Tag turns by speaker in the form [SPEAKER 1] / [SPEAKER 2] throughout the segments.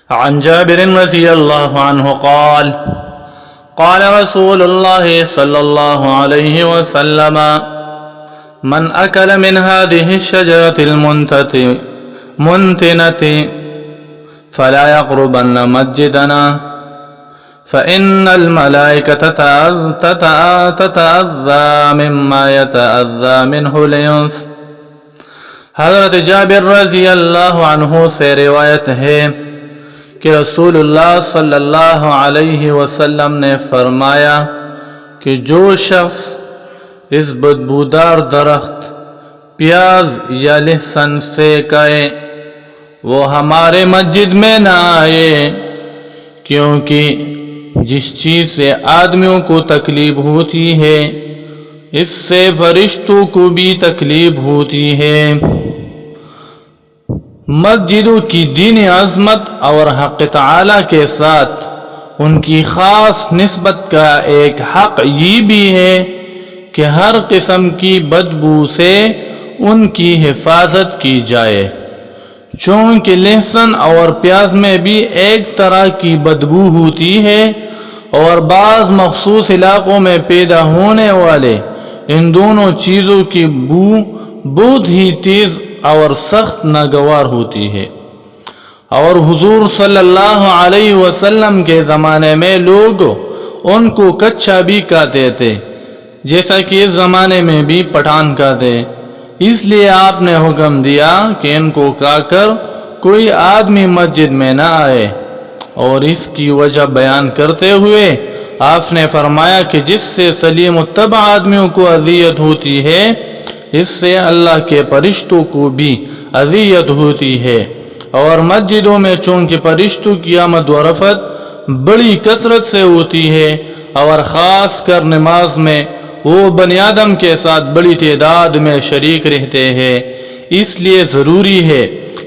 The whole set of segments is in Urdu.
[SPEAKER 1] عن جابر رضي الله عنه قال قال رسول الله صلى الله عليه وسلم من أكل من هذه الشجرة المنتنة فلا يقربن مسجدنا فإن الملائكة تتأذى مما يتأذى منه الإنس۔ حضرت جابر رضی اللہ عنہ سے روایت ہے کہ رسول اللہ صلی اللہ علیہ وسلم نے فرمایا کہ جو شخص اس بدبودار درخت پیاز یا لہسن سے کھائے وہ ہمارے مسجد میں نہ آئے، کیونکہ جس چیز سے آدمیوں کو تکلیف ہوتی ہے اس سے فرشتوں کو بھی تکلیف ہوتی ہے۔ مسجدوں کی دینی عظمت اور حق تعالی کے ساتھ ان کی خاص نسبت کا ایک حق یہ بھی ہے کہ ہر قسم کی بدبو سے ان کی حفاظت کی جائے، چونکہ لہسن اور پیاز میں بھی ایک طرح کی بدبو ہوتی ہے اور بعض مخصوص علاقوں میں پیدا ہونے والے ان دونوں چیزوں کی بو بہت ہی تیز اور سخت ناگوار ہوتی ہے، اور حضور صلی اللہ علیہ وسلم کے زمانے میں لوگ ان کو کچا بھی کھاتے تھے، جیسا کہ اس زمانے میں بھی پٹھان کھاتے۔ اس لیے آپ نے حکم دیا کہ ان کو کھا کر کوئی آدمی مسجد میں نہ آئے، اور اس کی وجہ بیان کرتے ہوئے آپ نے فرمایا کہ جس سے سلیم الطبع آدمیوں کو اذیت ہوتی ہے اس سے اللہ کے فرشتوں کو بھی اذیت ہوتی ہے، اور مسجدوں میں چونکہ فرشتوں کی آمد و رفت بڑی کثرت سے ہوتی ہے، اور خاص کر نماز میں وہ بنی آدم کے ساتھ بڑی تعداد میں شریک رہتے ہیں، اس لیے ضروری ہے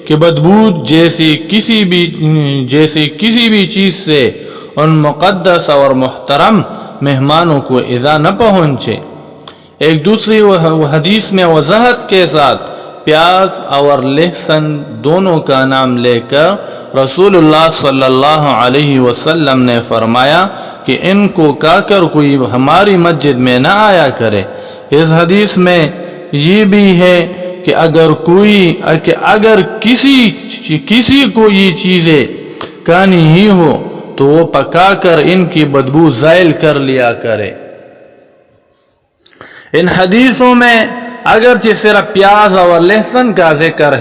[SPEAKER 1] کہ بدبو جیسی کسی بھی چیز سے ان مقدس اور محترم مہمانوں کو ایذا نہ پہنچے۔ ایک دوسری حدیث میں وضاحت کے ساتھ پیاز اور لہسن دونوں کا نام لے کر رسول اللہ صلی اللہ علیہ وسلم نے فرمایا کہ ان کو کھا کر کوئی ہماری مسجد میں نہ آیا کرے۔ اس حدیث میں یہ بھی ہے کہ اگر کسی کو یہ چیزیں کھانی ہی ہو تو وہ پکا کر ان کی بدبو زائل کر لیا کرے۔ ان حدیثوں میں اگرچہ صرف پیاز اور لہسن کا ذکر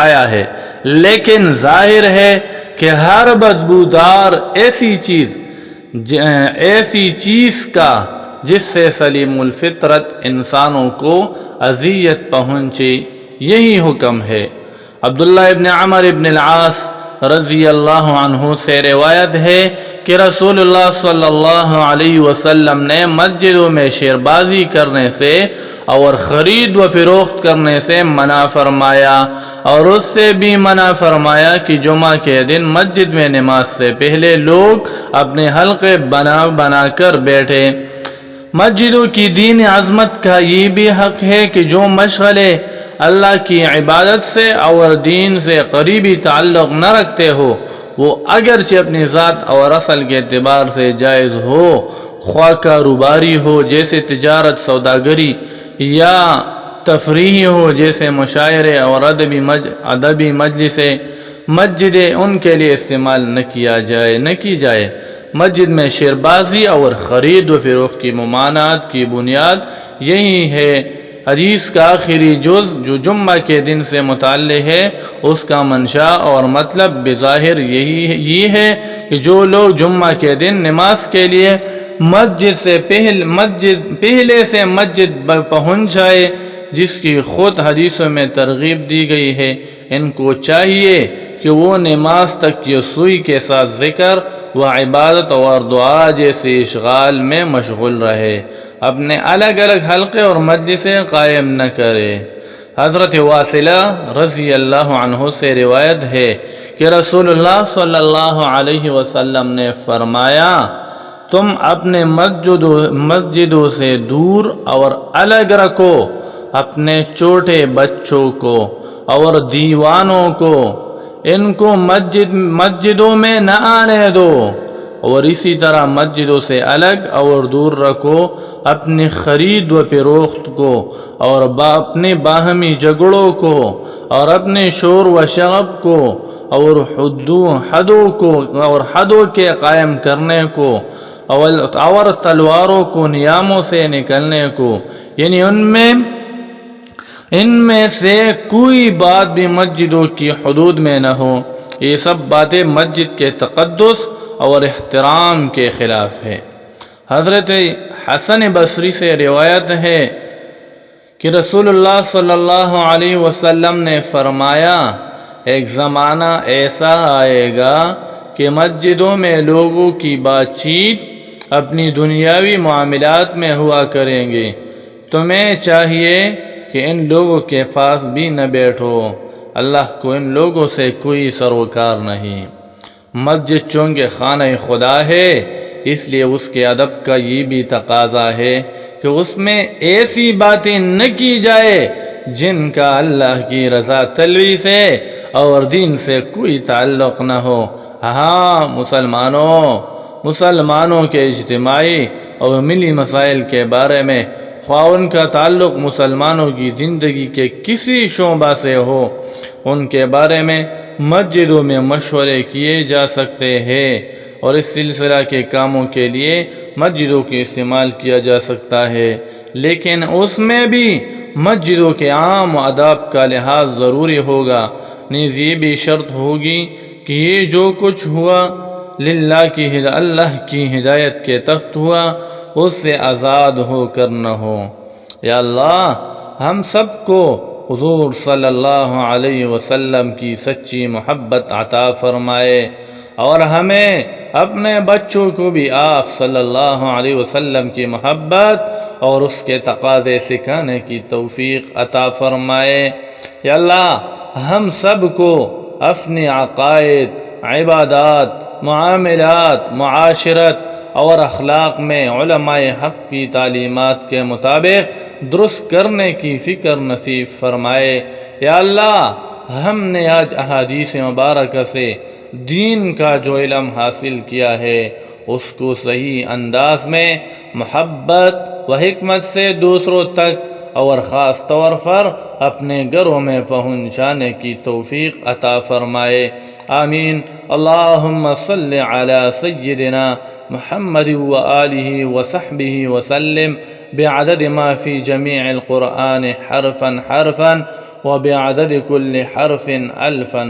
[SPEAKER 1] آیا ہے، لیکن ظاہر ہے کہ ہر بدبودار ایسی چیز کا جس سے سلیم الفطرت انسانوں کو اذیت پہنچے یہی حکم ہے۔ عبداللہ ابن عمر ابن العاص رضی اللہ عنہ سے روایت ہے کہ رسول اللہ صلی اللہ علیہ وسلم نے مسجدوں میں شیر بازی کرنے سے اور خرید و فروخت کرنے سے منع فرمایا، اور اس سے بھی منع فرمایا کہ جمعہ کے دن مسجد میں نماز سے پہلے لوگ اپنے حلقے بنا کر بیٹھے۔ مسجدوں کی دین عظمت کا یہ بھی حق ہے کہ جو مشغلے اللہ کی عبادت سے اور دین سے قریبی تعلق نہ رکھتے ہو وہ اگرچہ اپنی ذات اور اصل کے اعتبار سے جائز ہو، خواہ کاروباری ہو جیسے تجارت سوداگری، یا تفریحی ہو جیسے مشاعرے اور ادبی مجلسیں، مسجدیں ان کے لیے استعمال نہ کی جائے۔ مسجد میں شیر بازی اور خرید و فروخت کی ممانعت کی بنیاد یہی ہے۔ حدیث کا آخری جز جو جمعہ کے دن سے متعلق ہے اس کا منشا اور مطلب بظاہر یہ ہے کہ جو لوگ جمعہ کے دن نماز کے لیے پہلے سے مسجد پہنچ جائے، جس کی خود حدیثوں میں ترغیب دی گئی ہے، ان کو چاہیے کہ وہ نماز تک یسوعی کے ساتھ ذکر و عبادت اور دعا جیسے اشغال میں مشغول رہے، اپنے الگ الگ حلقے اور مجلسیں قائم نہ کرے۔ حضرت واصلہ رضی اللہ عنہ سے روایت ہے کہ رسول اللہ صلی اللہ علیہ وسلم نے فرمایا، تم اپنے مسجدوں سے دور اور الگ رکھو اپنے چھوٹے بچوں کو اور دیوانوں کو، ان کو مسجدوں میں نہ آنے دو، اور اسی طرح مسجدوں سے الگ اور دور رکھو اپنی خرید و فروخت کو، اور اپنے باہمی جھگڑوں کو، اور اپنے شور و شغب کو، اور حدوں کے قائم کرنے کو، اور تلواروں کو نیاموں سے نکلنے کو، یعنی ان میں سے کوئی بات بھی مسجدوں کی حدود میں نہ ہو۔ یہ سب باتیں مسجد کے تقدس اور احترام کے خلاف ہے۔ حضرت حسن بصری سے روایت ہے کہ رسول اللہ صلی اللہ علیہ وسلم نے فرمایا، ایک زمانہ ایسا آئے گا کہ مسجدوں میں لوگوں کی بات چیت اپنی دنیاوی معاملات میں ہوا کریں گے، تمہیں چاہیے کہ ان لوگوں کے پاس بھی نہ بیٹھو، اللہ کو ان لوگوں سے کوئی سروکار نہیں۔ مسجد چونکہ خانہ خدا ہے، اس لیے اس کے ادب کا یہ بھی تقاضا ہے کہ اس میں ایسی باتیں نہ کی جائے جن کا اللہ کی رضا طلبی سے اور دین سے کوئی تعلق نہ ہو۔ ہاں، مسلمانوں کے اجتماعی اور ملی مسائل کے بارے میں، خواہ ان کا تعلق مسلمانوں کی زندگی کے کسی شعبہ سے ہو، ان کے بارے میں مسجدوں میں مشورے کیے جا سکتے ہیں، اور اس سلسلہ کے کاموں کے لیے مسجدوں کا استعمال کیا جا سکتا ہے، لیکن اس میں بھی مسجدوں کے عام آداب کا لحاظ ضروری ہوگا۔ نیز یہ بھی شرط ہوگی کہ یہ جو کچھ ہوا اللہ کی ہدایت کے تحت ہوا، اس سے آزاد ہو کر نہ ہو۔ یا اللہ، ہم سب کو حضور صلی اللہ علیہ وسلم کی سچی محبت عطا فرمائے، اور ہمیں اپنے بچوں کو بھی آپ صلی اللہ علیہ وسلم کی محبت اور اس کے تقاضے سکھانے کی توفیق عطا فرمائے۔ یا اللہ، ہم سب کو اپنی عقائد، عبادات، معاملات، معاشرت اور اخلاق میں علماء حق کی تعلیمات کے مطابق درست کرنے کی فکر نصیب فرمائے۔ یا اللہ، ہم نے آج احادیث مبارکہ سے دین کا جو علم حاصل کیا ہے، اس کو صحیح انداز میں محبت و حکمت سے دوسروں تک اور خاص طور پر اپنے گھروں میں پہنچانے کی توفیق عطا فرمائے۔ آمین۔ اللہم صلی علی سیدنا محمد وآلہ وصحبہ وسلم بعدد ما فی جمیع القرآن حرفا حرفا وبعدد كل حرف ألفا